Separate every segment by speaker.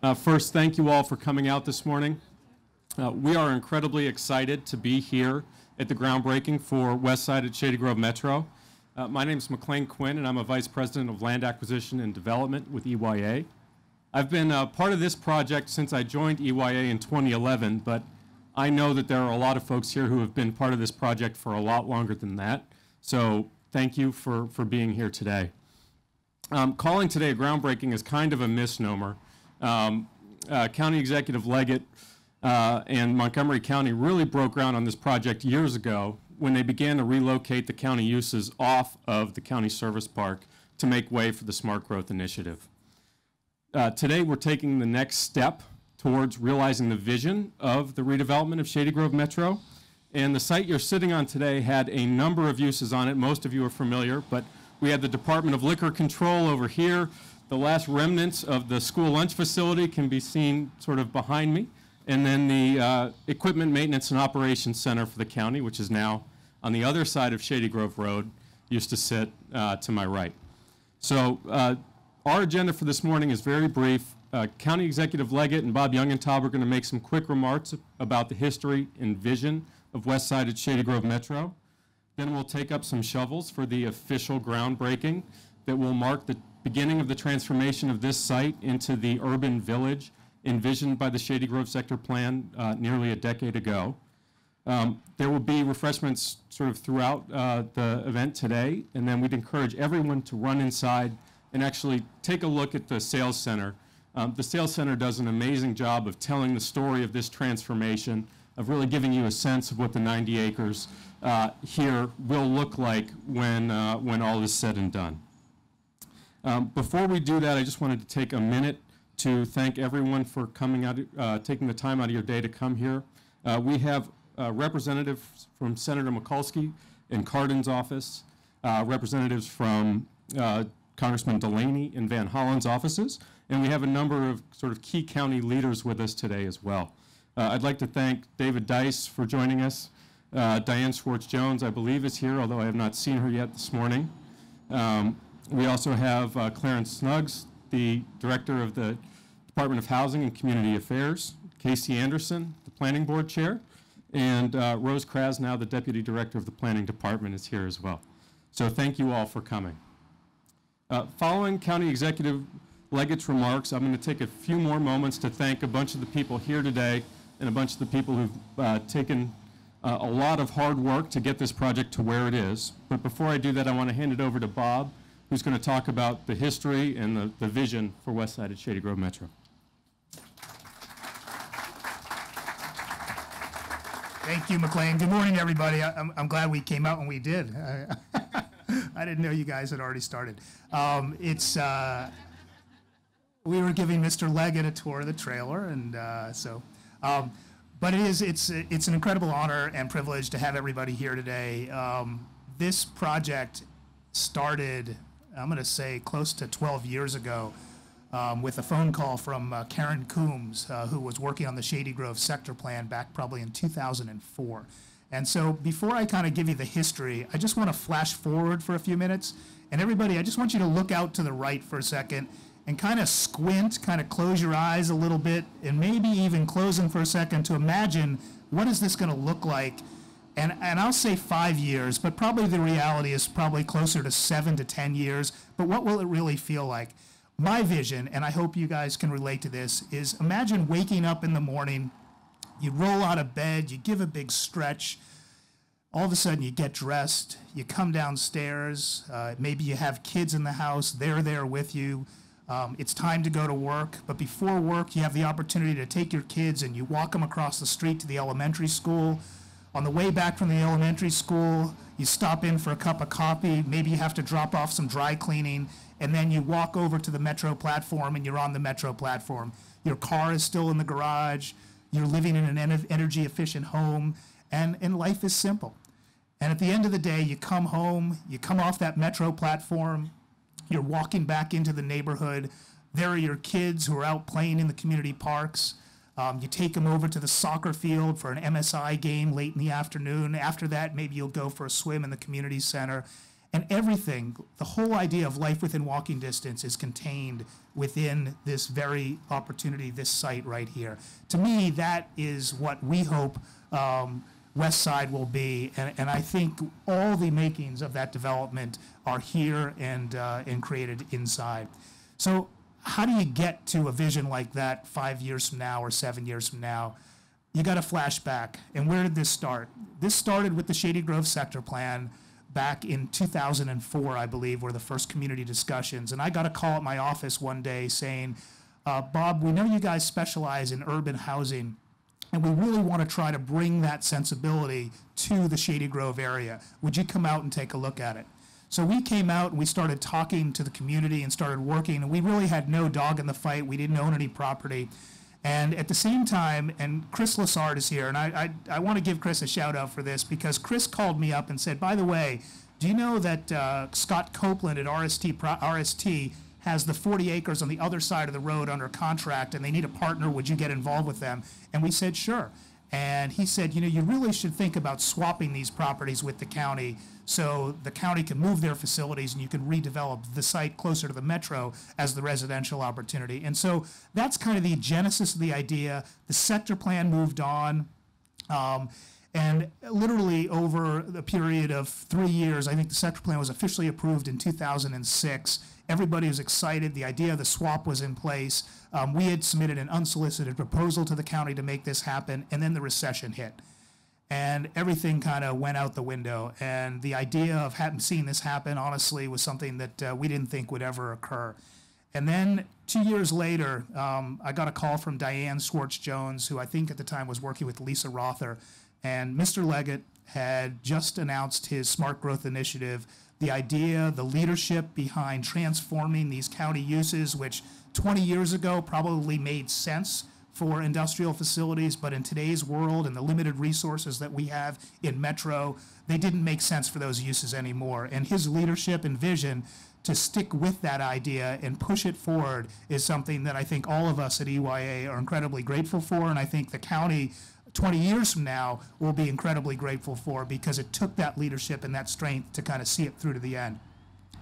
Speaker 1: First, thank you all for coming out this morning. We are incredibly excited to be here at the groundbreaking for Westside at Shady Grove Metro. My name is McLean Quinn, and I'm a Vice President of Land Acquisition and Development with EYA. I've been part of this project since I joined EYA in 2011, but I know that there are a lot of folks here who have been part of this project for a lot longer than that. So thank you for being here today. Calling today a groundbreaking is kind of a misnomer. County Executive Leggett and Montgomery County really broke ground on this project years ago when they began to relocate the county uses off of the county service park to make way for the Smart Growth Initiative. Today we're taking the next step towards realizing the vision of the redevelopment of Shady Grove Metro. And the site you're sitting on today had a number of uses on it. Most of you are familiar, but we had the Department of Liquor Control over here. The last remnants of the school lunch facility can be seen sort of behind me. And then the Equipment Maintenance and Operations Center for the county, which is now on the other side of Shady Grove Road, used to sit to my right. So our agenda for this morning is very brief. County Executive Leggett and Bob Youngentab are going to make some quick remarks about the history and vision of Westside at Shady Grove Metro. Then we'll take up some shovels for the official groundbreaking that will mark the beginning of the transformation of this site into the urban village envisioned by the Shady Grove Sector Plan nearly a decade ago. There will be refreshments sort of throughout the event today, and then we'd encourage everyone to run inside and actually take a look at the sales center. The sales center does an amazing job of telling the story of this transformation, of really giving you a sense of what the 90 acres here will look like when all is said and done. Before we do that, I just wanted to take a minute to thank everyone for coming out, taking the time out of your day to come here. We have representatives from Senator Mikulski in Cardin's office, representatives from Congressman Delaney in Van Hollen's offices, and we have a number of sort of key county leaders with us today as well. I'd like to thank David Dice for joining us. Diane Schwartz-Jones, I believe, is here, although I have not seen her yet this morning. We also have Clarence Snuggs, the Director of the Department of Housing and Community Affairs, Casey Anderson, the Planning Board Chair, and Rose Krasnow, the Deputy Director of the Planning Department, is here as well. So thank you all for coming. Following County Executive Leggett's remarks, I'm going to take a few more moments to thank a bunch of the people here today and a bunch of the people who've taken a lot of hard work to get this project to where it is. But before I do that, I want to hand it over to Bob, who's going to talk about the history and the vision for Westside at Shady Grove Metro.
Speaker 2: Thank you, McLean. Good morning, everybody. I'm glad we came out when we did. I didn't know you guys had already started. We were giving Mr. Leggett a tour of the trailer, and but it's an incredible honor and privilege to have everybody here today. This project started, I'm going to say, close to 12 years ago with a phone call from Karen Coombs, who was working on the Shady Grove Sector Plan back probably in 2004. And so before I kind of give you the history, I just want to flash forward for a few minutes. And everybody, I just want you to look out to the right for a second and kind of squint, kind of close your eyes a little bit, and maybe even close them for a second to imagine what is this going to look like. And I'll say 5 years, but probably the reality is probably closer to 7 to 10 years. But what will it really feel like? My vision, and I hope you guys can relate to this, is imagine waking up in the morning, you roll out of bed, you give a big stretch, all of a sudden you get dressed, you come downstairs, maybe you have kids in the house, they're there with you. It's time to go to work, but before work you have the opportunity to take your kids and you walk them across the street to the elementary school. On the way back from the elementary school, you stop in for a cup of coffee, maybe you have to drop off some dry cleaning, and then you walk over to the Metro platform and you're on the Metro platform. Your car is still in the garage, you're living in an energy efficient home, and life is simple. And at the end of the day, you come home, you come off that Metro platform, you're walking back into the neighborhood, there are your kids who are out playing in the community parks. You take them over to the soccer field for an MSI game late in the afternoon. After that, maybe you'll go for a swim in the community center. And everything, the whole idea of life within walking distance is contained within this very opportunity, this site right here. To me, that is what we hope Westside will be, and I think all the makings of that development are here and created inside. So how do you get to a vision like that 5 years from now or 7 years from now? You got to flashback. And where did this start? This started with the Shady Grove sector plan back in 2004, I believe, were the first community discussions. And I got a call at my office one day saying, Bob, we know you guys specialize in urban housing, and we really want to try to bring that sensibility to the Shady Grove area. Would you come out and take a look at it? So we came out and we started talking to the community and started working, and we really had no dog in the fight. We didn't own any property. And at the same time, and Chris Lassard is here, and I want to give Chris a shout out for this, because Chris called me up and said, by the way, do you know that Scott Copeland at RST has the 40 acres on the other side of the road under contract, and they need a partner? Would you get involved with them? And we said, sure. And he said, you know, you really should think about swapping these properties with the county so the county can move their facilities and you can redevelop the site closer to the metro as the residential opportunity. And so that's kind of the genesis of the idea. The sector plan moved on. And literally over the period of 3 years, I think the sector plan was officially approved in 2006. Everybody was excited. The idea of the swap was in place. We had submitted an unsolicited proposal to the county to make this happen, and then the recession hit. And everything kind of went out the window. And the idea of seeing this happen, honestly, was something that we didn't think would ever occur. And then 2 years later, I got a call from Diane Schwartz-Jones, who I think at the time was working with Lisa Rother. And Mr. Leggett had just announced his Smart Growth Initiative, the idea, the leadership behind transforming these county uses, which 20 years ago probably made sense for industrial facilities, but in today's world and the limited resources that we have in Metro, they didn't make sense for those uses anymore. And his leadership and vision to stick with that idea and push it forward is something that I think all of us at EYA are incredibly grateful for, and I think the county 20 years from now we'll be incredibly grateful for, because it took that leadership and that strength to kind of see it through to the end.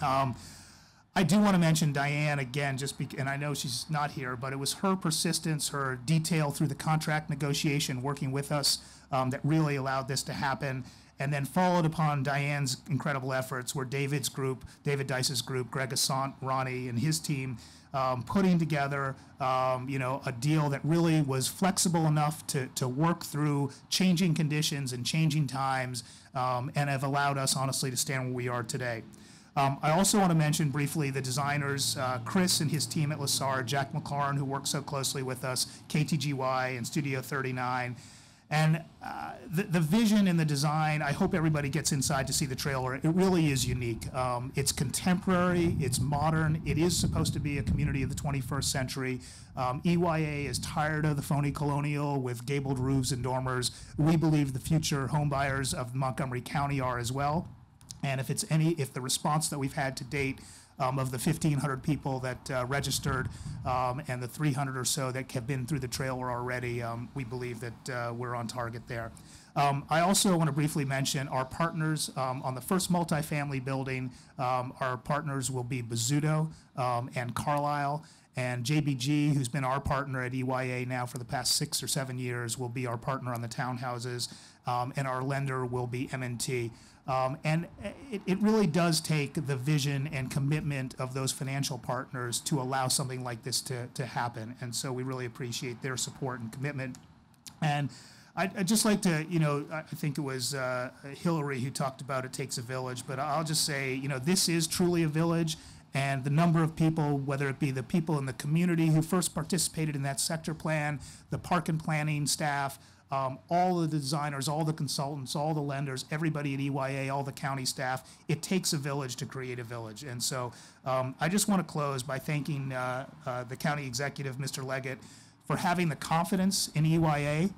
Speaker 2: I do want to mention Diane again, and I know she's not here, but it was her persistence, her detail through the contract negotiation, working with us, that really allowed this to happen. And then followed upon Diane's incredible efforts were David Dice's group, Greg Assant, Ronnie, and his team, putting together a deal that really was flexible enough to work through changing conditions and changing times, and have allowed us, honestly, to stand where we are today. I also want to mention briefly the designers, Chris and his team at Lassard, Jack McLaurin, who works so closely with us, KTGY and Studio 39. And the vision and the design, I hope everybody gets inside to see the trailer. It really is unique. It's contemporary, it's modern, it is supposed to be a community of the 21st century. EYA is tired of the phony colonial with gabled roofs and dormers. We believe the future homebuyers of Montgomery County are as well. And if the response that we've had to date of the 1,500 people that registered and the 300 or so that have been through the trailer already, we believe that we're on target there. I also want to briefly mention our partners on the first multifamily building. Our partners will be Bozzuto and Carlisle. And JBG, who's been our partner at EYA now for the past 6 or 7 years, will be our partner on the townhouses. And our lender will be M&T. And it really does take the vision and commitment of those financial partners to allow something like this to happen. And so we really appreciate their support and commitment. And I'd just like to, I think it was Hillary who talked about it takes a village, but I'll just say, this is truly a village. And the number of people, whether it be the people in the community who first participated in that sector plan, the park and planning staff, all the designers, all the consultants, all the lenders, everybody at EYA, all the county staff, it takes a village to create a village. And so I just want to close by thanking the county executive, Mr. Leggett, for having the confidence in EYA,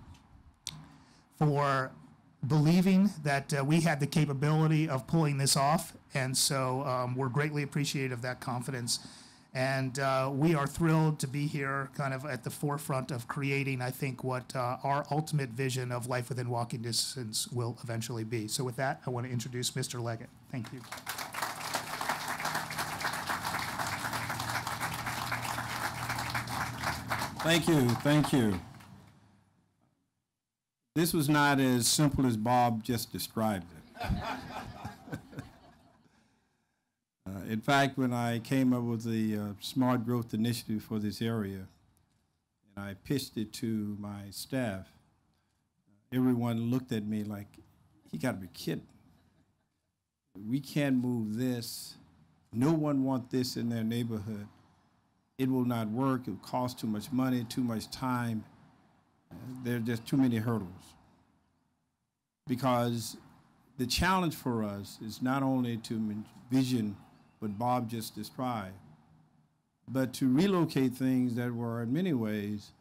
Speaker 2: for believing that we had the capability of pulling this off. And so we're greatly appreciative of that confidence. And we are thrilled to be here kind of at the forefront of creating, I think, what our ultimate vision of life within walking distance will eventually be. So with that, I want to introduce Mr. Leggett. Thank you.
Speaker 3: Thank you, thank you. This was not as simple as Bob just described it. In fact, when I came up with the smart growth initiative for this area, and I pitched it to my staff, everyone looked at me like, you gotta be kidding. We can't move this. No one wants this in their neighborhood. It will not work. It will cost too much money, too much time. There are just too many hurdles. Because the challenge for us is not only to envision what Bob just described, but to relocate things that were in many ways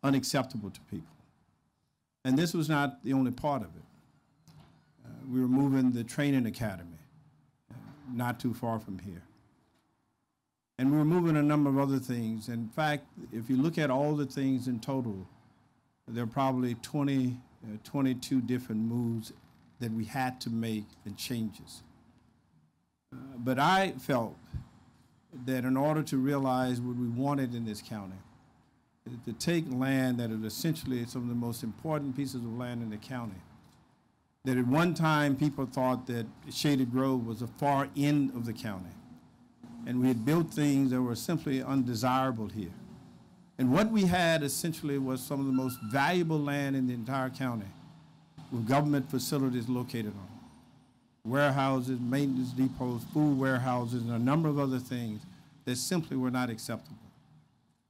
Speaker 3: unacceptable to people. And this was not the only part of it. We were moving the training academy, not too far from here. And we were moving a number of other things. In fact, if you look at all the things in total, there are probably 22 different moves that we had to make and changes. But I felt that in order to realize what we wanted in this county, to take land that is essentially some of the most important pieces of land in the county, that at one time people thought that Shady Grove was the far end of the county, and we had built things that were simply undesirable here. And what we had essentially was some of the most valuable land in the entire county, with government facilities located on it. Warehouses, maintenance depots, food warehouses, and a number of other things that simply were not acceptable.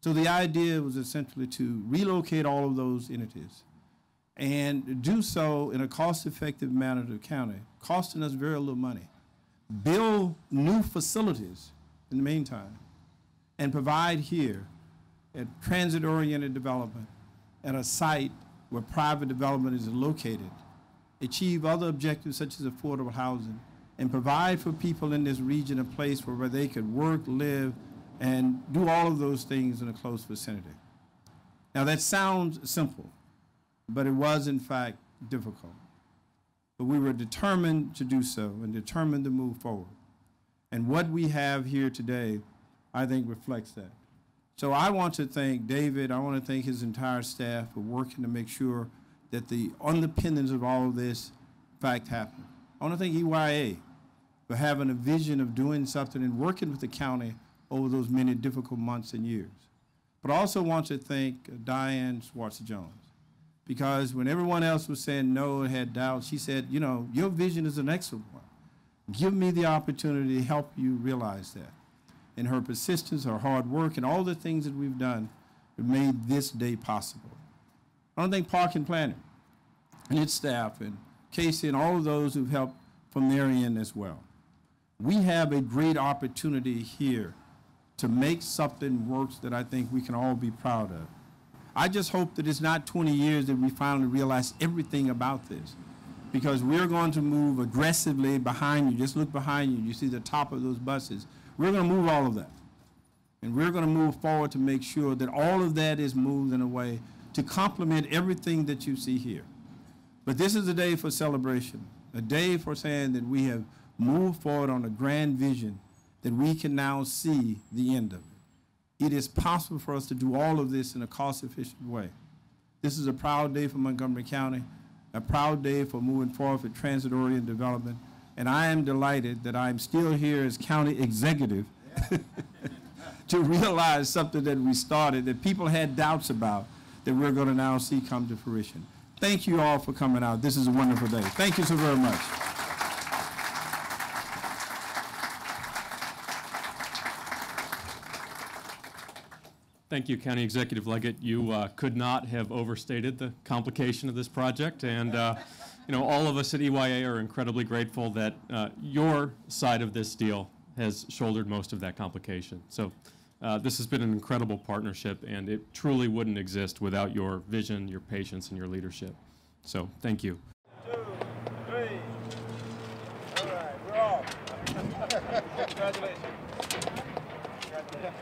Speaker 3: So the idea was essentially to relocate all of those entities and do so in a cost-effective manner to the county, costing us very little money. Build new facilities in the meantime, and provide here a transit-oriented development at a site where private development is located, achieve other objectives such as affordable housing, and provide for people in this region a place where they could work, live, and do all of those things in a close vicinity. Now that sounds simple, but it was in fact difficult. But we were determined to do so and determined to move forward. And what we have here today, I think, reflects that. So I want to thank David, I want to thank his entire staff for working to make sure that the underpinnings of all of this, in fact, happen. I want to thank EYA for having a vision of doing something and working with the county over those many difficult months and years. But I also want to thank Diane Schwartz-Jones, because when everyone else was saying no and had doubts, she said, you know, your vision is an excellent one. Give me the opportunity to help you realize that. And her persistence, her hard work, and all the things that we've done have made this day possible. I want to thank Park and Planning and its staff and Casey and all of those who've helped from their end as well. We have a great opportunity here to make something work that I think we can all be proud of. I just hope that it's not 20 years that we finally realize everything about this, because we're going to move aggressively behind you. Just look behind you. You see the top of those buses. We're going to move all of that. And we're going to move forward to make sure that all of that is moved in a way to complement everything that you see here. But this is a day for celebration, a day for saying that we have moved forward on a grand vision that we can now see the end of it. It is possible for us to do all of this in a cost-efficient way. This is a proud day for Montgomery County, a proud day for moving forward for transit-oriented development, and I am delighted that I'm still here as county executive to realize something that we started that people had doubts about that we're going to now see come to fruition. Thank you all for coming out. This is a wonderful day. Thank you so very much.
Speaker 1: Thank you, County Executive Leggett. You could not have overstated the complication of this project, and you know, all of us at EYA are incredibly grateful that your side of this deal has shouldered most of that complication. So this has been an incredible partnership, and it truly wouldn't exist without your vision, your patience, and your leadership. So thank you.
Speaker 4: 2, 3. All right, we're off. Congratulations. Okay.